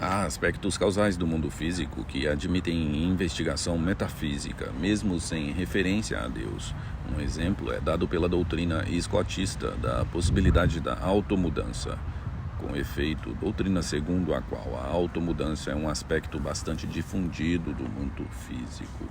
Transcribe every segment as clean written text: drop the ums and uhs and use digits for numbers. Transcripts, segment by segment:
Há aspectos causais do mundo físico que admitem investigação metafísica, mesmo sem referência a Deus. Um exemplo é dado pela doutrina escotista da possibilidade da automudança. Com efeito, doutrina segundo a qual a automudança é um aspecto bastante difundido do mundo físico.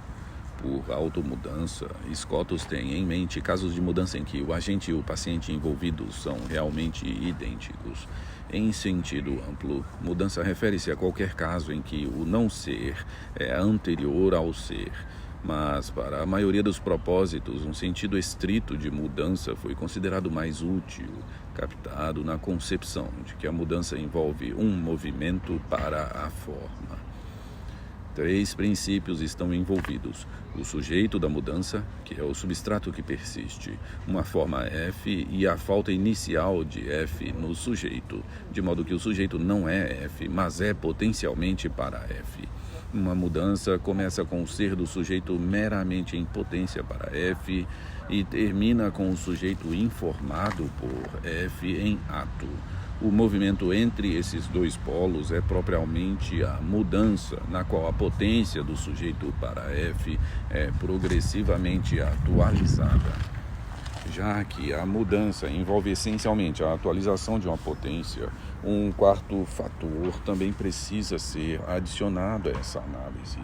Por automudança, Scotus tem em mente casos de mudança em que o agente e o paciente envolvidos são realmente idênticos. Em sentido amplo, mudança refere-se a qualquer caso em que o não ser é anterior ao ser. Mas, para a maioria dos propósitos, um sentido estrito de mudança foi considerado mais útil, captado na concepção de que a mudança envolve um movimento para a forma. 3 princípios estão envolvidos: o sujeito da mudança, que é o substrato que persiste, uma forma F e a falta inicial de F no sujeito, de modo que o sujeito não é F, mas é potencialmente para F. Uma mudança começa com o ser do sujeito meramente em potência para F e termina com o sujeito informado por F em ato. O movimento entre esses dois polos é propriamente a mudança, na qual a potência do sujeito para F é progressivamente atualizada. Já que a mudança envolve essencialmente a atualização de uma potência, um quarto fator também precisa ser adicionado a essa análise.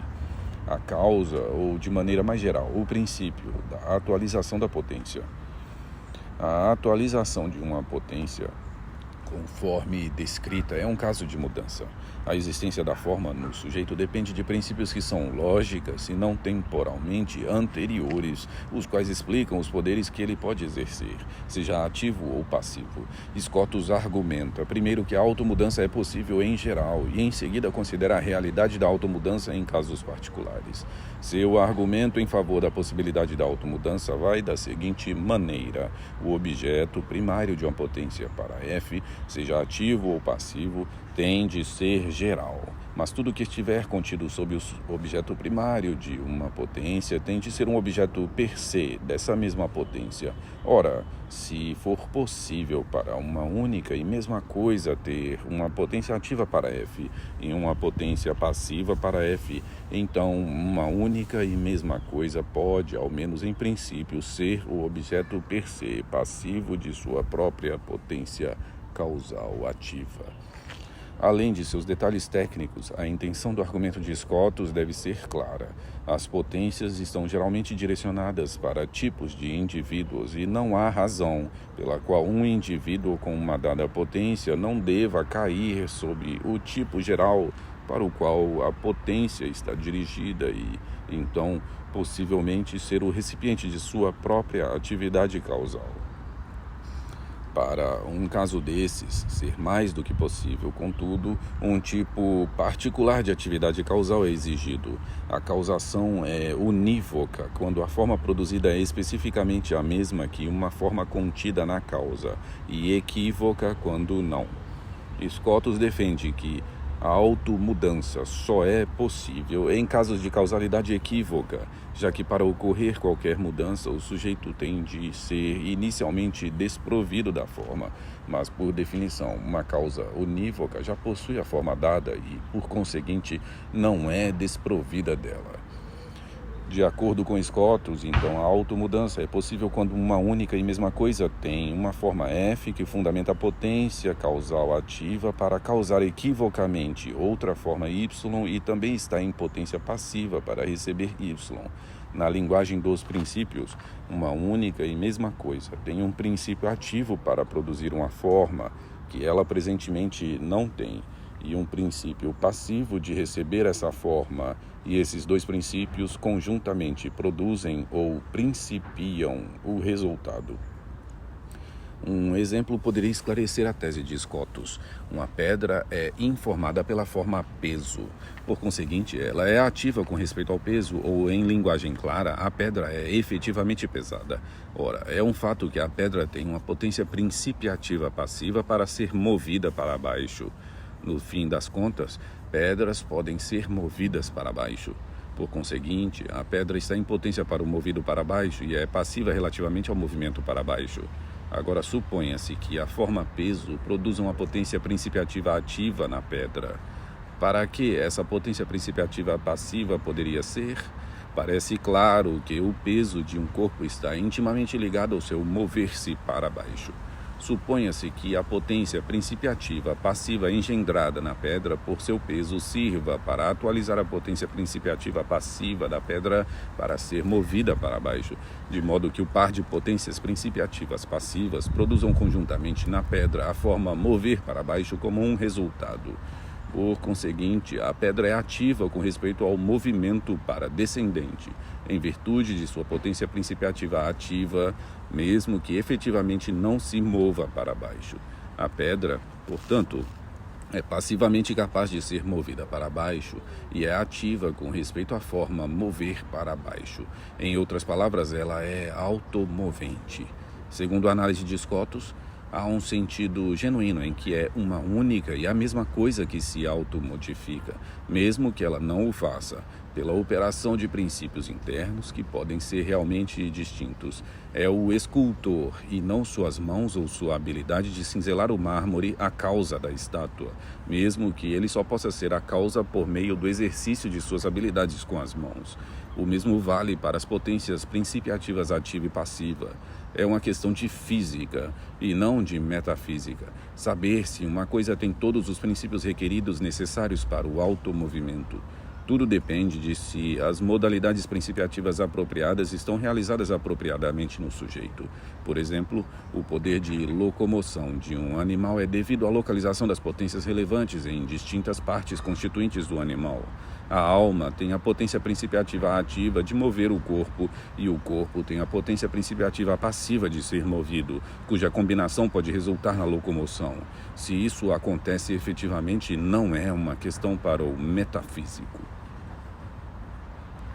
A causa, ou de maneira mais geral, o princípio da atualização da potência. A atualização de uma potência, conforme descrita, é um caso de mudança. A existência da forma no sujeito depende de princípios que são lógicas e não temporalmente anteriores, os quais explicam os poderes que ele pode exercer, seja ativo ou passivo. Scotus argumenta, primeiro, que a automudança é possível em geral e, em seguida, considera a realidade da automudança em casos particulares. Seu argumento em favor da possibilidade da automudança vai da seguinte maneira: o objeto primário de uma potência para F, seja ativo ou passivo, tem de ser geral, mas tudo que estiver contido sob o objeto primário de uma potência tem de ser um objeto per se dessa mesma potência. Ora, se for possível para uma única e mesma coisa ter uma potência ativa para F e uma potência passiva para F, então uma única e mesma coisa pode, ao menos em princípio, ser o objeto per se passivo de sua própria potência causal ativa. Além de seus detalhes técnicos, a intenção do argumento de Scotus deve ser clara. As potências estão geralmente direcionadas para tipos de indivíduos e não há razão pela qual um indivíduo com uma dada potência não deva cair sob o tipo geral para o qual a potência está dirigida e, então, possivelmente ser o recipiente de sua própria atividade causal. Para um caso desses ser mais do que possível, contudo, um tipo particular de atividade causal é exigido. A causação é unívoca quando a forma produzida é especificamente a mesma que uma forma contida na causa, e equívoca quando não. Scotus defende que a automudança só é possível em casos de causalidade equívoca, já que para ocorrer qualquer mudança o sujeito tem de ser inicialmente desprovido da forma, mas por definição uma causa unívoca já possui a forma dada e, por conseguinte, não é desprovida dela. De acordo com Scotus, então, a automudança é possível quando uma única e mesma coisa tem uma forma F que fundamenta a potência causal ativa para causar equivocamente outra forma Y e também está em potência passiva para receber Y. Na linguagem dos princípios, uma única e mesma coisa tem um princípio ativo para produzir uma forma que ela presentemente não tem, e um princípio passivo de receber essa forma, e esses dois princípios conjuntamente produzem ou principiam o resultado. Um exemplo poderia esclarecer a tese de Scotus. Uma pedra é informada pela forma peso. Por conseguinte, ela é ativa com respeito ao peso, ou, em linguagem clara, a pedra é efetivamente pesada. Ora, é um fato que a pedra tem uma potência principiativa passiva para ser movida para baixo. No fim das contas, pedras podem ser movidas para baixo. Por conseguinte, a pedra está em potência para o movido para baixo e é passiva relativamente ao movimento para baixo. Agora, suponha-se que a forma peso produza uma potência principiativa ativa na pedra. Para que essa potência principiativa passiva poderia ser? Parece claro que o peso de um corpo está intimamente ligado ao seu mover-se para baixo. Suponha-se que a potência principiativa passiva engendrada na pedra por seu peso sirva para atualizar a potência principiativa passiva da pedra para ser movida para baixo, de modo que o par de potências principiativas passivas produzam conjuntamente na pedra a forma mover para baixo como um resultado. Por conseguinte, a pedra é ativa com respeito ao movimento para descendente, em virtude de sua potência principiativa ativa, mesmo que efetivamente não se mova para baixo. A pedra, portanto, é passivamente capaz de ser movida para baixo e é ativa com respeito à forma mover para baixo. Em outras palavras, ela é automovente. Segundo a análise de Scotus, há um sentido genuíno em que é uma única e a mesma coisa que se automodifica, mesmo que ela não o faça, pela operação de princípios internos que podem ser realmente distintos. É o escultor, e não suas mãos ou sua habilidade de cinzelar o mármore, a causa da estátua, mesmo que ele só possa ser a causa por meio do exercício de suas habilidades com as mãos. O mesmo vale para as potências principiativas ativa e passiva. É uma questão de física e não de metafísica. Saber se uma coisa tem todos os princípios requeridos necessários para o automovimento. Tudo depende de se as modalidades principiativas apropriadas estão realizadas apropriadamente no sujeito. Por exemplo, o poder de locomoção de um animal é devido à localização das potências relevantes em distintas partes constituintes do animal. A alma tem a potência principiativa ativa de mover o corpo e o corpo tem a potência principiativa passiva de ser movido, cuja combinação pode resultar na locomoção. Se isso acontece efetivamente, não é uma questão para o metafísico.